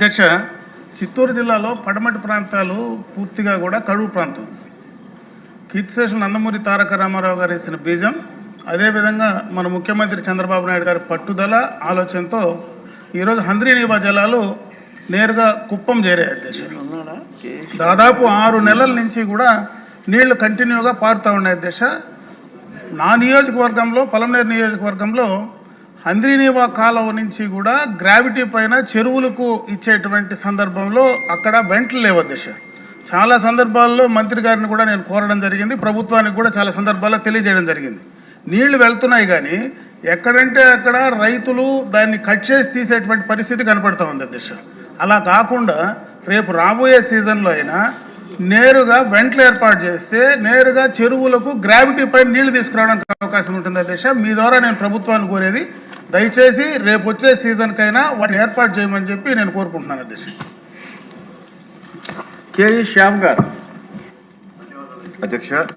అధ్యక్ష, చిత్తూరు జిల్లాలో పడమటి ప్రాంతాలు పూర్తిగా కూడా కరువు ప్రాంతం. కీర్తిశేషులు నందమూరి తారక రామారావు గారు వేసిన బీజం, అదేవిధంగా మన ముఖ్యమంత్రి చంద్రబాబు నాయుడు గారి పట్టుదల ఆలోచనతో ఈరోజు హంద్రీనీవా జలాలు నేరుగా కుప్పం చేరాయి. అధ్యక్ష, దాదాపు 6 నెలల నుంచి కూడా నీళ్లు కంటిన్యూగా పారుతూ ఉన్నాయి. అధ్యక్ష, నా నియోజకవర్గంలో, పలమనేరు నియోజకవర్గంలో హంద్రీనీవా కాలువ నుంచి కూడా గ్రావిటీ పైన చెరువులకు ఇచ్చేటువంటి సందర్భంలో అక్కడ వెంటలు లేవు. అధ్యక్ష, చాలా సందర్భాల్లో మంత్రి గారిని కూడా నేను కోరడం జరిగింది, ప్రభుత్వానికి కూడా చాలా సందర్భాల్లో తెలియజేయడం జరిగింది. నీళ్లు వెళ్తున్నాయి కానీ ఎక్కడంటే అక్కడ రైతులు దాన్ని కట్ చేసి తీసేటువంటి పరిస్థితి కనపడుతూ ఉంది. అధ్యక్ష, అలా కాకుండా రేపు రాబోయే సీజన్లో అయినా నేరుగా వెంటలు ఏర్పాటు చేస్తే నేరుగా చెరువులకు గ్రావిటీ పైన నీళ్లు తీసుకురావడానికి అవకాశం ఉంటుంది. అధ్యక్ష, మీ ద్వారా నేను ప్రభుత్వాన్ని కోరేది, దయచేసి రేపు వచ్చే సీజన్కైనా వాటిని ఏర్పాటు చేయమని చెప్పి నేను కోరుకుంటున్నాను. అధ్యక్ష. కేఈ శ్యామ్ గారు. అధ్యక్ష.